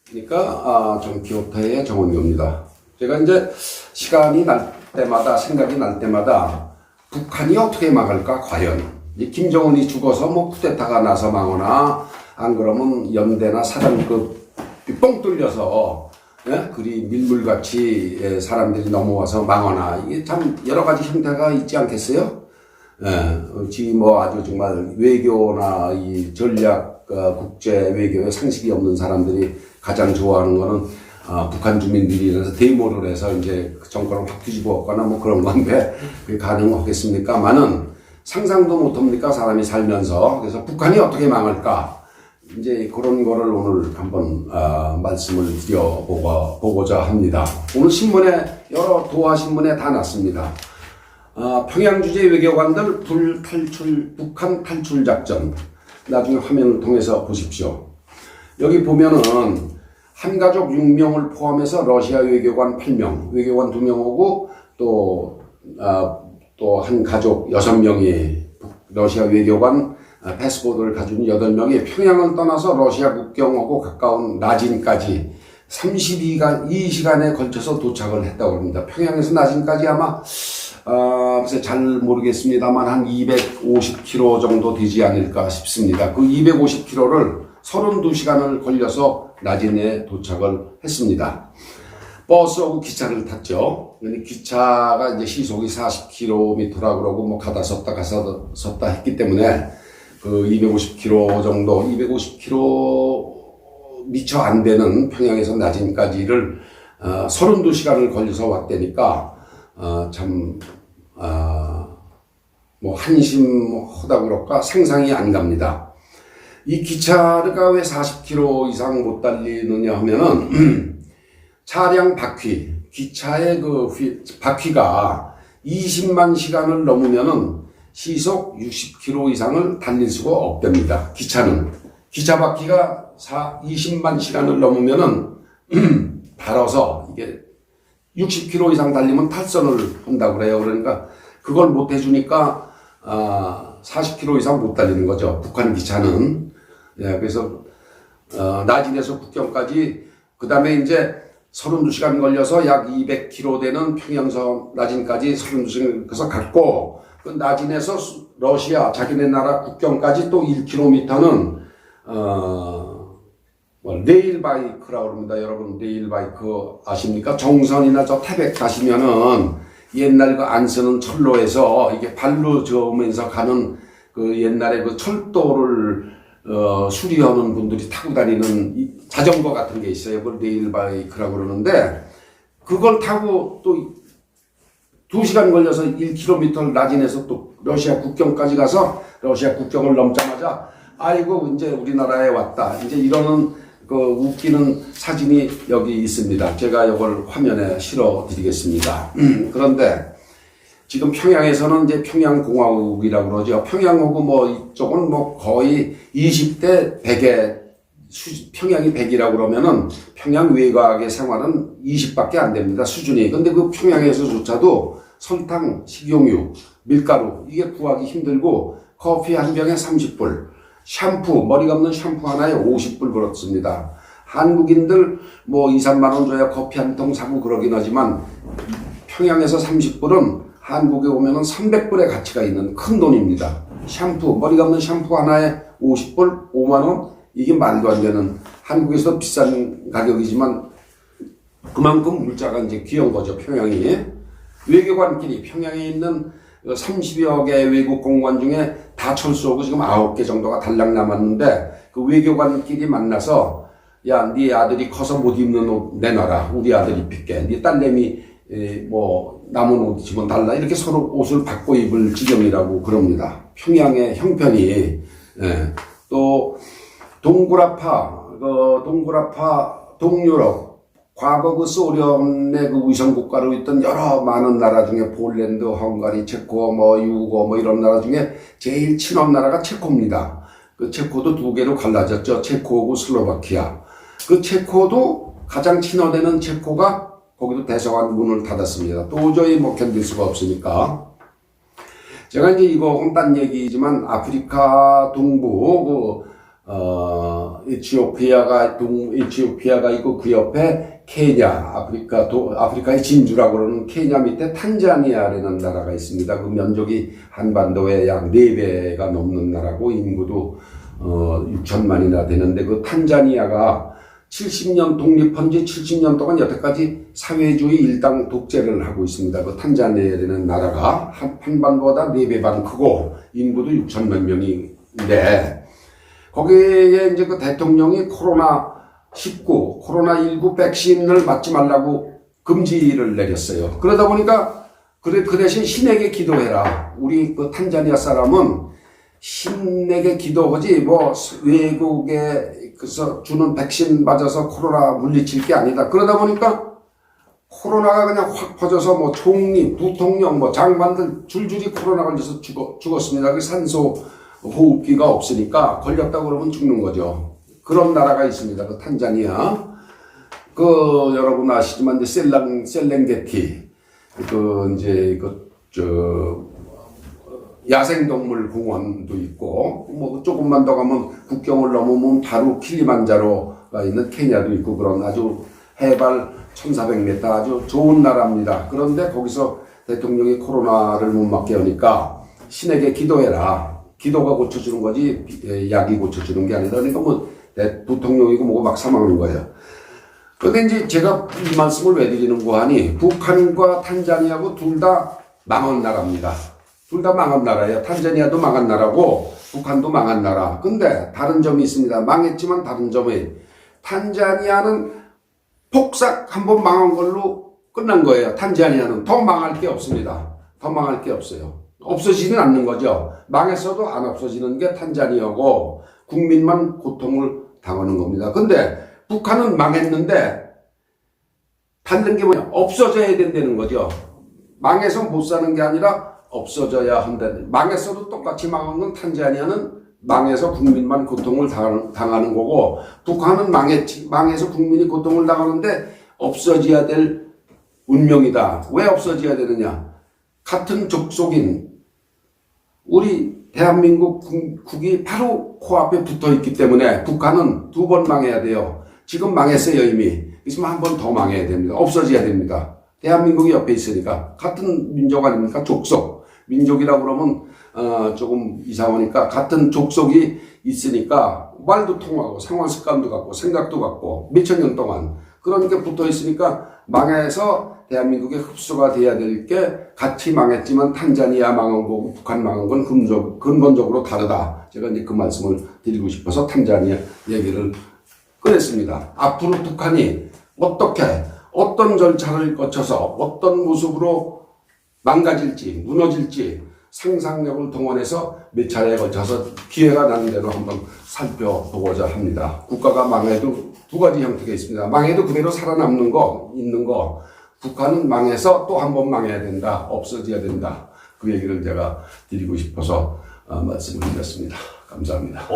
그러니까 정키호테의 정원교입니다. 제가 이제 시간이 날 때마다 생각이 날 때마다 북한이 어떻게 망할까 과연 김정은이 죽어서 뭐 쿠데타가 나서 망하나 안 그러면 연대나 사단급 뻥 뚫려서 그리 밀물같이 사람들이 넘어와서 망하나 이게 참 여러 가지 형태가 있지 않겠어요? 지금 뭐 아주 정말 외교나 이 전략 국제 외교에 상식이 없는 사람들이 가장 좋아하는 거는 북한 주민들이라서 데모를 해서 이제 정권을 확 뒤집어엎거나 뭐 그런 건데 그게 가능하겠습니까만은 상상도 못합니까 사람이 살면서. 그래서 북한이 어떻게 망할까 이제 그런 거를 오늘 한번 말씀을 드려보고자 합니다. 오늘 신문에 여러 도하 신문에 다 났습니다. 평양 주재 외교관들 북한 탈출 작전. 나중에 화면을 통해서 보십시오. 여기 보면은 한 가족 6명을 포함해서 러시아 외교관 8명, 외교관 2명 오고 또 한 가족 6명이 러시아 외교관 패스포드를 가진 8명이 평양을 떠나서 러시아 국경하고 가까운 나진까지 32시간에 걸쳐서 도착을 했다고 합니다. 평양에서 나진까지 아마 글쎄 잘 모르겠습니다만 한 250km 정도 되지 않을까 싶습니다. 그 250km를 32시간을 걸려서 나진에 도착을 했습니다. 버스하고 기차를 tas죠. 기차가 이제 시속이 40km라 그러고 뭐 가다 섰다 했기 때문에 그 250km 정도, 250km 미처 안 되는 평양에서 나진까지를 32시간을 걸려서 왔다니까 뭐 한심하다 그럴까 상상이 안 갑니다. 이 기차가 왜 40km 이상 못 달리느냐 하면은 차량 바퀴, 기차의 그 바퀴가 20만 시간을 넘으면은 시속 60km 이상을 달릴 수가 없답니다. 기차는. 기차 바퀴가 20만 시간을 넘으면은 달아서 이게 60km 이상 달리면 탈선을 한다고 그래요. 그러니까 그걸 못 해주니까 40km 이상 못 달리는 거죠. 북한 기차는. 그래서 나진에서 국경까지 그 다음에 이제 32시간 걸려서 약 200km 되는 평양서 나진까지 32시간 그래서 갔고 그 나진에서 러시아 자기네 나라 국경까지 또 1km는 레일바이크라고 합니다. 여러분 레일바이크 아십니까? 정선이나 저 태백 가시면은 옛날 그 안 쓰는 철로에서 이게 발로 저으면서 가는 그 옛날에 그 철도를 수리하는 분들이 타고 다니는 이 자전거 같은 게 있어요. 그걸 레일바이크라고 그러는데 그걸 타고 또 2시간 걸려서 1km 나진에서 또 러시아 국경까지 가서 러시아 국경을 넘자마자 아이고 이제 우리나라에 왔다. 이제 이러는 그 웃기는 사진이 여기 있습니다. 제가 이걸 화면에 실어 드리겠습니다. 그런데 지금 평양에서는 이제 평양공화국이라고 그러죠. 평양하고 뭐 이쪽은 뭐 거의 20대 100에 평양이 100이라고 그러면은 평양 외곽의 생활은 20밖에 안 됩니다. 수준이. 근데 그 평양에서조차도 설탕, 식용유, 밀가루 이게 구하기 힘들고 커피 한 병에 30불, 샴푸, 머리 감는 샴푸 하나에 50불 그렇습니다. 한국인들 뭐 2, 3만 원 줘야 커피 한 통 사고 그러긴 하지만 평양에서 30불은 한국에 오면은 300불의 가치가 있는 큰 돈입니다. 샴푸, 머리 감는 샴푸 하나에 50불, 5만원? 이게 말도 안 되는 한국에서 비싼 가격이지만 그만큼 물자가 이제 귀한 거죠, 평양이. 외교관끼리 평양에 있는 30여 개 외국 공관 중에 다 철수하고 지금 9개 정도가 달랑 남았는데 그 외교관끼리 만나서 야, 네 아들이 커서 못 입는 옷 내놔라. 우리 아들 입힐게. 네 딸내미 뭐 남은 옷 입으면 달라. 이렇게 서로 옷을 바꿔 입을 지경이라고 그럽니다. 평양의 형편이. 또 동구라파, 동유럽, 과거 그 소련의 그 위성국가로 있던 여러 많은 나라 중에 폴란드, 헝가리, 체코, 뭐 유고 뭐 이런 나라 중에 제일 친한 나라가 체코입니다. 그 체코도 2개로 갈라졌죠. 체코하고 슬로바키아. 그 체코도 가장 친화되는 체코가 거기도 대사관 문을 닫았습니다. 도저히 뭐 견딜 수가 없으니까. 제가 이제 이거는 딴 얘기지만 아프리카 동부 에티오피아가 있고 그 옆에 케냐, 아프리카의 진주라고 그러는 케냐 밑에 탄자니아라는 나라가 있습니다. 그 면적이 한반도의 약 4배가 넘는 나라고 인구도 6천만이나 되는데 그 탄자니아가 70년 독립한 지 70년 동안 여태까지 사회주의 일당 독재를 하고 있습니다. 그 탄자니아라는 나라가 한반도보다 4배 반 크고 인구도 6천만 명인데 거기에 이제 그 대통령이 코로나19 백신을 맞지 말라고 금지를 내렸어요. 그러다 보니까 그 대신 신에게 기도해라. 우리 그 탄자니아 사람은 신에게 기도하지 뭐 외국에서 주는 백신 맞아서 코로나 물리칠 게 아니다. 그러다 보니까 코로나가 그냥 확 퍼져서 뭐 총리, 부통령, 뭐 장관들 줄줄이 코로나 걸려서 죽었습니다. 그 산소 호흡기가 없으니까 걸렸다고 그러면 죽는 거죠. 그런 나라가 있습니다. 그 탄자니아. 여러분 아시지만 이제 셀렌게티 야생동물 공원도 있고 뭐 조금만 더 가면 국경을 넘으면 바로 킬리만자로가 있는 케냐도 있고 그런 아주 해발 1400m 아주 좋은 나라입니다. 그런데 거기서 대통령이 코로나를 못 맞게 하니까 신에게 기도해라. 기도가 고쳐주는 거지 약이 고쳐주는 게 아니다. 그러니까 뭐 부통령이고 뭐고 막 사망하는 거예요. 그런데 이제 제가 이 말씀을 왜 드리는고 하니 북한과 탄자니아고 둘 다 망한 나라입니다. 둘 다 망한 나라예요. 탄자니아도 망한 나라고 북한도 망한 나라. 근데 다른 점이 있습니다. 망했지만 다른 점이 탄자니아는 폭삭 한번 망한 걸로 끝난 거예요. 탄자니아는 더 망할 게 없습니다. 더 망할 게 없어요. 없어지는 않는 거죠. 망했어도 안 없어지는 게 탄자니아고 국민만 고통을 당하는 겁니다. 근데 북한은 망했는데 받는 게 뭐냐? 없어져야 된다는 거죠. 망해서 못 사는 게 아니라 없어져야 한다. 망했어도 똑같이 망한 건 탄자니아는 망해서 국민만 고통을 당하는 거고 북한은 망해서 국민이 고통을 당하는데 없어져야 될 운명이다. 왜 없어져야 되느냐? 같은 족속인 우리 대한민국이 바로 코앞에 붙어 있기 때문에 북한은 2번 망해야 돼요. 지금 망했어요 이미. 있으면 한 번 더 망해야 됩니다. 없어져야 됩니다. 대한민국이 옆에 있으니까 같은 민족 아닙니까? 족속. 민족이라고 그러면 조금 이상하니까 같은 족속이 있으니까 말도 통하고 생활 습관도 같고 생각도 같고 몇천 년 동안 그러니까 붙어 있으니까 망해서 대한민국에 흡수가 돼야 될 게 같이 망했지만 탄자니아 망한 거고 북한 망한 건 근본적으로 다르다. 제가 이제 그 말씀을 드리고 싶어서 탄자니아 얘기를 꺼냈습니다. 앞으로 북한이 어떤 절차를 거쳐서 어떤 모습으로 망가질지 무너질지 상상력을 동원해서 몇 차례에 걸쳐서 기회가 나는 대로 한번 살펴보고자 합니다. 국가가 망해도 2가지 형태가 있습니다. 망해도 그대로 살아남는 거, 있는 거. 북한은 망해서 또 한 번 망해야 된다. 없어져야 된다. 그 얘기를 제가 드리고 싶어서 말씀을 드렸습니다. 감사합니다.